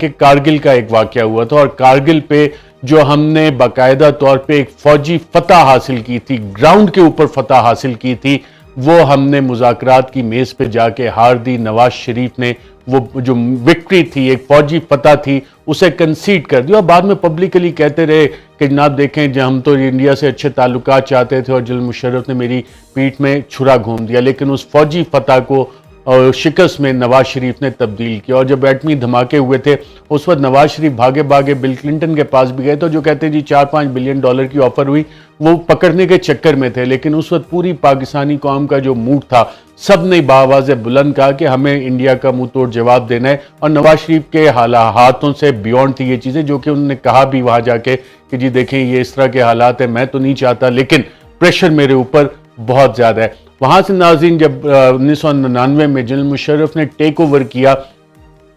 कि कारगिल का एक वाकया हुआ था और कारगिल पे जो हमने बाकायदा तौर पे एक फौजी फतह हासिल की थी, ग्राउंड के ऊपर फतह हासिल की थी, वो हमने मुज़ाकरात की मेज़ पे जाके हार दी। नवाज शरीफ ने वो जो विक्ट्री थी, एक फौजी फतह थी, उसे कंसीड कर दिया और बाद में पब्लिकली कहते रहे कि जनाब देखें, जब हम तो इंडिया से अच्छे ताल्लुकात चाहते थे और जनरल मुशर्रफ ने मेरी पीठ में छुरा घूम दिया। लेकिन उस फौजी फतह को और शिकस्त में नवाज शरीफ ने तब्दील किया। और जब एटमी धमाके हुए थे उस वक्त नवाज शरीफ भागे भागे बिल क्लिंटन के पास भी गए तो जो कहते जी 4-5 बिलियन डॉलर की ऑफर हुई, वो पकड़ने के चक्कर में थे। लेकिन उस वक्त पूरी पाकिस्तानी कौम का जो मूड था, सब ने बावाज़ बुलंद कहा कि हमें इंडिया का मुंह तोड़ जवाब देना है। और नवाज शरीफ के हाथों से बियॉन्ड थी ये चीज़ें, जो कि उन्होंने कहा भी वहाँ जाके कि जी देखें ये इस तरह के हालात है, मैं तो नहीं चाहता लेकिन प्रेशर मेरे ऊपर बहुत ज़्यादा है। वहाँ से नाज़रीन जब 1999 में जनरल मुशर्रफ ने टेक ओवर किया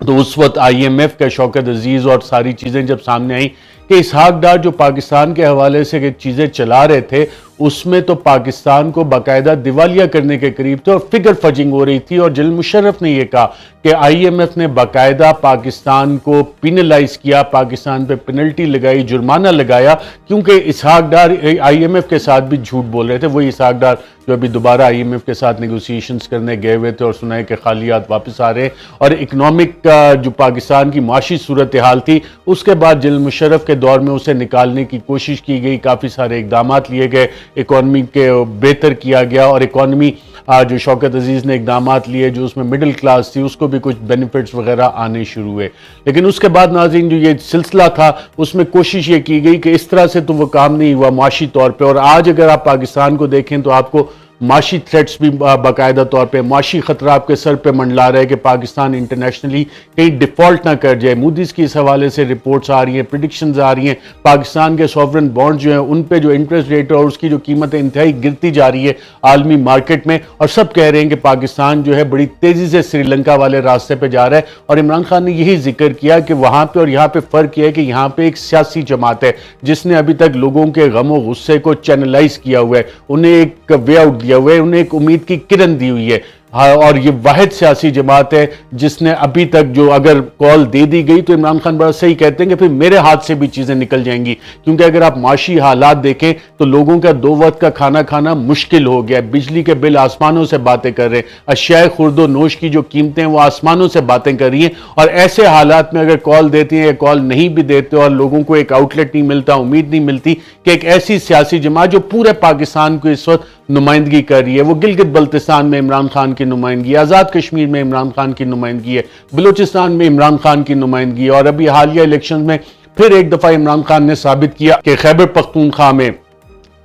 तो उस वक्त IMF का शौकत अजीज़ और सारी चीज़ें जब सामने आई कि इसहाक डार जो पाकिस्तान के हवाले से चीज़ें चला रहे थे, उसमें तो पाकिस्तान को बाकायदा दिवालिया करने के करीब थे और फिगर फजिंग हो रही थी। और जनरल मुशर्रफ ने यह कहा कि IMF ने बाकायदा पाकिस्तान को पिनलाइज किया, पाकिस्तान पे पेनल्टी लगाई, जुर्माना लगाया, क्योंकि इसहाक डार IMF के साथ भी झूठ बोल रहे थे। वही इसहाक डार जो अभी दोबारा IMF के साथ नेगोशिएशंस करने गए हुए थे और सुना है कि खाली हाथ वापस आ रहे हैं। और इकनॉमिक जो पाकिस्तान की माशी सूरत हाल थी, उसके बाद जनरल मुशर्रफ के दौर में उसे निकालने की कोशिश की गई, काफ़ी सारे इकदाम लिए गए, इकॉनमी के बेहतर किया गया और इकॉनमी जो शौकत अजीज़ ने इकदाम लिए जो उसमें मिडिल क्लास थी उसको भी कुछ बेनिफिट्स वगैरह आने शुरू हुए। लेकिन उसके बाद नाज़रीन जो ये सिलसिला था उसमें कोशिश ये की गई कि इस तरह से तो वो काम नहीं हुआ माशी तौर पे। और आज अगर आप पाकिस्तान को देखें तो आपको माशी थ्रेट्स भी बाकायदा तौर पे, माशी खतरा आपके सर पे मंडला रहा है कि पाकिस्तान इंटरनेशनली कहीं डिफॉल्ट ना कर जाए। मूडीज की इस हवाले से रिपोर्ट्स आ रही हैं, प्रिडिक्शंस आ रही हैं, पाकिस्तान के सॉवरन बॉन्ड जो हैं उन पे जो इंटरेस्ट रेट और उसकी जो कीमत है इंतहाई गिरती जा रही है आलमी मार्केट में। और सब कह रहे हैं कि पाकिस्तान जो है बड़ी तेजी से श्रीलंका वाले रास्ते पर जा रहा है। और इमरान खान ने यही जिक्र किया कि वहाँ पर और यहाँ पर फ़र्क यह है कि यहाँ पर एक सियासी जमात है जिसने अभी तक लोगों के गम और गुस्से को चैनलाइज किया हुआ है, उन्हें एक वे आउट दिया हुआ है, उन्हें एक उम्मीद की किरण दी हुई है। और ये वाहिद सियासी जमात है जिसने अभी तक जो अगर कॉल दे दी गई तो इमरान खान बड़ा सही कहते हैं कि फिर मेरे हाथ से भी चीज़ें निकल जाएंगी। क्योंकि अगर आप माशी हालात देखें तो लोगों का 2 वक्त का खाना खाना मुश्किल हो गया है, बिजली के बिल आसमानों से बातें कर रहे हैं, अशियाए खुर्दो नोश की जो कीमतें हैं वो आसमानों से बातें कर रही हैं। और ऐसे हालात में अगर कॉल देती हैं या कॉल नहीं भी देते और लोगों को एक आउटलेट नहीं मिलता, उम्मीद नहीं मिलती कि एक ऐसी सियासी जमात जो पूरे पाकिस्तान को इस वक्त नुमाइंदगी कर रही है, वो गिलगित बल्तिस्तान में इमरान खान की नुमाइंदगी, आज़ाद कश्मीर में इमरान खान की नुमाइंदगी है, बलूचिस्तान में इमरान खान की नुमाइंदगी है। और अभी हालिया इलेक्शन में फिर एक दफ़ा इमरान खान ने साबित किया कि खैबर पख्तूनख्वा में,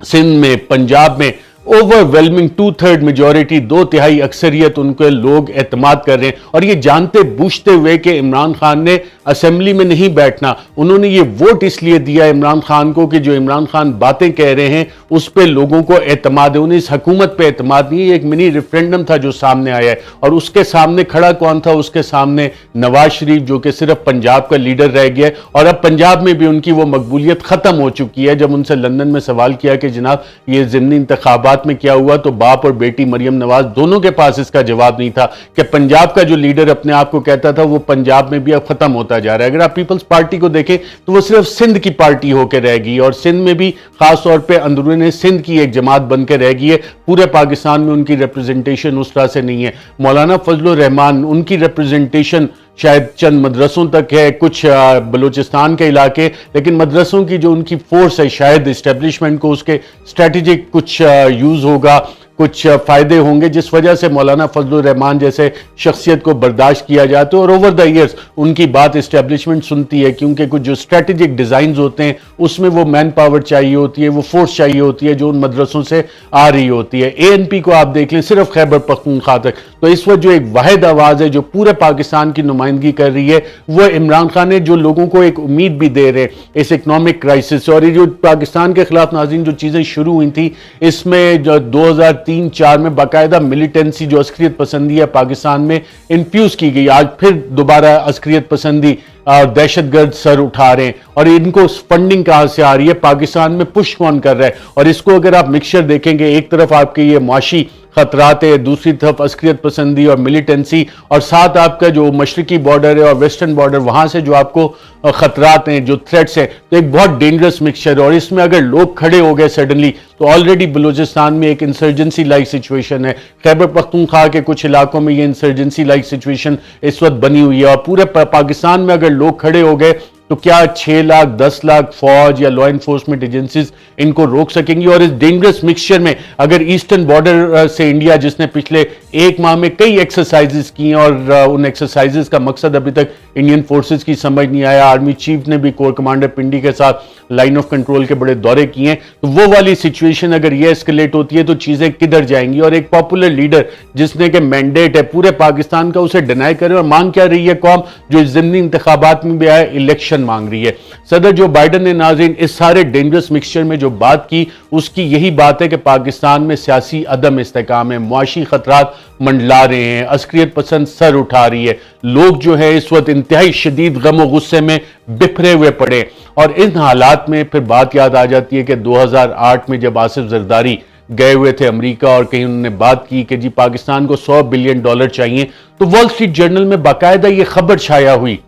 सिंध में, पंजाब में ओवरवेलमिंग 2/3 मेजॉरिटी, 2/3 अक्सरियत उनके लोग एतमाद कर रहे हैं। और ये जानते बूझते हुए कि इमरान खान ने असेंबली में नहीं बैठना, उन्होंने ये वोट इसलिए दिया इमरान खान को कि जो इमरान खान बातें कह रहे हैं उस पर लोगों को एतमाद है, उन्हें इस हुकूमत पे एतमाद नहीं है। एक मिनी रेफरेंडम था जो सामने आया है और उसके सामने खड़ा कौन था? उसके सामने नवाज शरीफ, जो कि सिर्फ पंजाब का लीडर रह गया। और अब पंजाब में भी उनकी वो मकबूलियत खत्म हो चुकी है। जब उनसे लंदन में सवाल किया कि जनाब ये ज़िमनी इंतखाबात में क्या हुआ, तो बाप और बेटी मरियम नवाज दोनों के पास इसका जवाब नहीं था कि पंजाब का जो लीडर अपने आप को कहता था वो पंजाब में भी अब खत्म होता जा रहा है। अगर आप पीपल्स पार्टी को देखें तो वो सिर्फ सिंध की पार्टी होकर रह गई और सिंध में भी खास तौर पे अंदरूनी सिंध की एक जमात बनकर रह गई है। पूरे पाकिस्तान में उनकी रिप्रेजेंटेशन उस तरह से नहीं है। मौलाना फजलुर रहमान, उनकी रिप्रेजेंटेशन शायद चंद मदरसों तक है, कुछ बलूचिस्तान के इलाके, लेकिन मदरसों की जो उनकी फोर्स है शायद इस्टेब्लिशमेंट को उसके स्ट्रेटेजिक कुछ यूज होगा, कुछ फायदे होंगे जिस वजह से मौलाना फजलुर रहमान जैसे शख्सियत को बर्दाश्त किया जाता है। और ओवर द ईयर्स उनकी बात इस्टेब्लिशमेंट सुनती है क्योंकि कुछ जो स्ट्रेटेजिक डिज़ाइन होते हैं उसमें वो मैन पावर चाहिए होती है, वो फोर्स चाहिए होती है जो उन मदरसों से आ रही होती है। ANP को आप देख लें सिर्फ खैबर पख्तूनख्वा तक, तो इस वक्त जो एक वाहिद आवाज़ है जो पूरे पाकिस्तान की नुमाइंदगी कर रही है वो इमरान खान है, जो लोगों को एक उम्मीद भी दे रहे इस इकनॉमिक क्राइसिस से। और ये जो पाकिस्तान के खिलाफ नाज़रीन जो चीज़ें शुरू हुई थी इसमें जो 2003-4 में बाकायदा मिलिटेंसी जो अस्करियत पसंदी है पाकिस्तान में इन्फ्यूज की गई। आज फिर दोबारा अस्करियत पसंदी और दहशतगर्द सर उठा रहे हैं और इनको फंडिंग कहां से आ रही है, पाकिस्तान में पुश कौन कर रहा है। और इसको अगर आप मिक्सचर देखेंगे, एक तरफ आपके ये माशी खतरात है, दूसरी तरफ अस्करियत पसंदी और मिलिटेंसी, और साथ आपका जो मशरकी बॉर्डर है और वेस्टर्न बॉर्डर, वहां से जो आपको खतरात हैं, जो थ्रेट्स हैं, तो एक बहुत डेंजरस मिक्सचर है। और इसमें अगर लोग खड़े हो गए सडनली, तो ऑलरेडी बलूचिस्तान में एक इंसर्जेंसी लाइक सिचुएशन है, खैबर पख्तूनख्वा के कुछ इलाकों में ये इंसर्जेंसी लाइक सिचुएशन इस वक्त बनी हुई है। और पूरे पाकिस्तान में अगर लोग खड़े हो गए तो क्या 6 लाख 10 लाख फौज या लॉ एनफोर्समेंट एजेंसीज इनको रोक सकेंगी? और इस डेंजरस मिक्सचर में अगर ईस्टर्न बॉर्डर से इंडिया, जिसने पिछले एक माह में कई एक्सरसाइजेस की हैं और उन एक्सरसाइजेस का मकसद अभी तक इंडियन फोर्सेस की समझ नहीं आया, आर्मी चीफ ने भी कोर कमांडर पिंडी के साथ लाइन ऑफ कंट्रोल के बड़े दौरे किए हैं, तो वो वाली सिचुएशन अगर ये एस्केलेट होती है तो चीजें किधर जाएंगी? और एक पॉपुलर लीडर जिसने के मैंडेट है पूरे पाकिस्तान का, उसे डिनाई करे। और मांग क्या रही है कौम, जो इस ज़िमनी इंतखाबात में भी आया, इलेक्शन मांग रही है। सदर जो बाइडन ने नाज़रीन इस सारे डेंजरस मिक्सचर में जो बात की, उसकी यही बात है कि पाकिस्तान में सियासी अदम इस्तेकाम है, मुआशी खतरात मंडला रहे हैं, अस्करियत पसंद सर उठा रही है, लोग जो है इस वक्त इंतहाई शदीद गम और गुस्से में बिखरे हुए पड़े। और इन हालात में फिर बात याद आ जाती है कि 2008 में जब आसिफ जरदारी गए हुए थे अमेरिका और कहीं उन्होंने बात की कि जी पाकिस्तान को $100 बिलियन चाहिए, तो वॉल स्ट्रीट जर्नल में बाकायदा ये खबर छाया हुई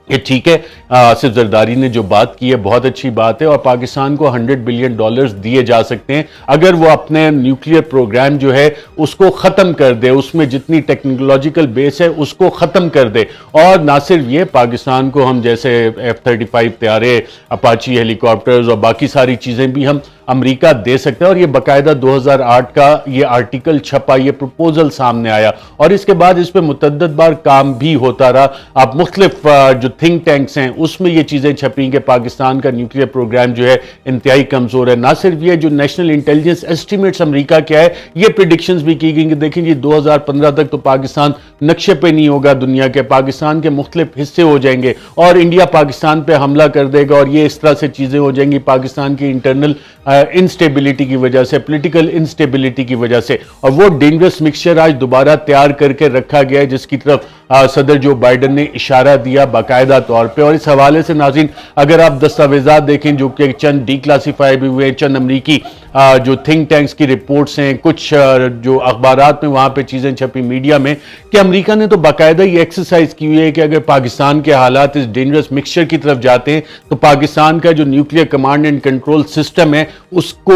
ये ठीक है, आसिफ जरदारी ने जो बात की है बहुत अच्छी बात है और पाकिस्तान को $100 बिलियन दिए जा सकते हैं अगर वो अपने न्यूक्लियर प्रोग्राम जो है उसको ख़त्म कर दे, उसमें जितनी टेक्नोलॉजिकल बेस है उसको ख़त्म कर दे। और ना सिर्फ ये, पाकिस्तान को हम जैसे F-35 तैयारे, अपाची हेलीकॉप्टर्स और बाकी सारी चीज़ें भी हम अमेरिका दे सकते हैं। और ये बाकायदा 2008 का ये आर्टिकल छपा, ये प्रपोजल सामने आया और इसके बाद इस पर मुतअद्दिद बार काम भी होता रहा। आप मुख्तलिफ जो थिंक टैंक्स हैं उसमें ये चीज़ें छपी कि पाकिस्तान का न्यूक्लियर प्रोग्राम जो है इंतहाई कमज़ोर है। ना सिर्फ ये, जो नेशनल इंटेलिजेंस एस्टिमेट्स अमेरिका क्या है, ये प्रिडिक्शंस भी की गई कि देखें जी 2015 तक तो पाकिस्तान नक्शे पे नहीं होगा दुनिया के, पाकिस्तान के मुख्तलिफ हिस्से हो जाएंगे और इंडिया पाकिस्तान पे हमला कर देगा और ये इस तरह से चीज़ें हो जाएंगी पाकिस्तान की इंटरनल इंस्टेबिलिटी की वजह से, पॉलिटिकल इंस्टेबिलिटी की वजह से। और वो डेंजरस मिक्सचर आज दोबारा तैयार करके रखा गया है जिसकी तरफ सदर जो बाइडन ने इशारा दिया बाकायदा तौर पे। और इस हवाले से नाज़रीन अगर आप दस्तावेजात देखें जो कि चंद डीक्लासीफाई भी हुए, चंद अमरीकी जो थिंक टैंक्स की रिपोर्ट्स हैं, कुछ जो अखबारात में वहाँ पे चीज़ें छपी मीडिया में, कि अमेरिका ने तो बाकायदा ये एक्सरसाइज की हुई है कि अगर पाकिस्तान के हालात इस डेंजरस मिक्सचर की तरफ जाते हैं तो पाकिस्तान का जो nuclear command and control system है उसको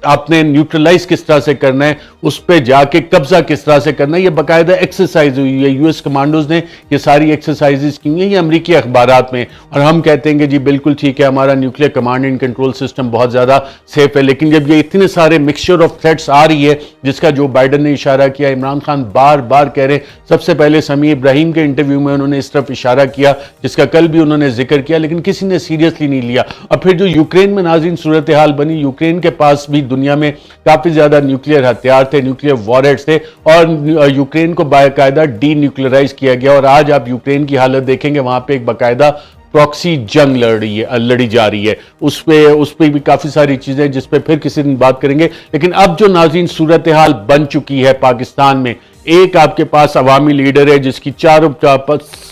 आपने न्यूट्रलाइज किस तरह से करना है, उस पर जाके कब्जा किस तरह से करना है, ये बाकायदा एक्सरसाइज हुई है। यूएस कमांडोज ने ये सारी एक्सरसाइजेस की हुई है, ये अमेरिकी अखबारात में। और हम कहते हैं कि जी बिल्कुल ठीक है, हमारा nuclear command and control system बहुत ज्यादा सेफ है। लेकिन जब ये इतने सारे मिक्सचर ऑफ थ्रेट्स आ रही है जिसका जो बाइडन ने इशारा किया, इमरान खान बार बार कह रहे, सबसे पहले समी इब्राहिम के इंटरव्यू में उन्होंने इस तरफ इशारा किया जिसका कल भी उन्होंने जिक्र किया, लेकिन किसी ने सीरियसली नहीं लिया। और फिर जो यूक्रेन में नाज़रीन सूरत हाल बनी, यूक्रेन के पास भी दुनिया में काफी ज्यादा न्यूक्लियर हथियार थे, न्यूक्लियर वॉरहेड्स थे और यूक्रेन को बाकायदा डी न्यूक्लियराइज किया गया। और आज आप यूक्रेन की हालत देखेंगे, वहां पे एक बाकायदा प्रॉक्सी जंग लड़ी जा रही है। उस पे भी काफी सारी चीजें जिस पे फिर किसी दिन बात करेंगे। लेकिन अब जो नाज़रीन सूरत हाल बन चुकी है पाकिस्तान में, एक आपके पास अवामी लीडर है जिसकी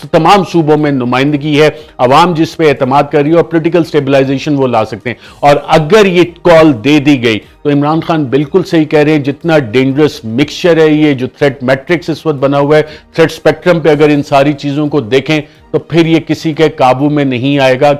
तमाम सूबों में नुमाइंदगी है, अवाम जिस पे एतमाद कर रही है और पोलिटिकल स्टेबलाइजेशन वो ला सकते हैं। और अगर ये कॉल दे दी गई तो इमरान खान बिल्कुल सही कह रहे हैं, जितना डेंजरस मिक्सचर है ये, जो थ्रेट मैट्रिक्स इस वक्त बना हुआ है, थ्रेट स्पेक्ट्रम पे अगर इन सारी चीजों को देखें तो फिर ये किसी के काबू में नहीं आएगा।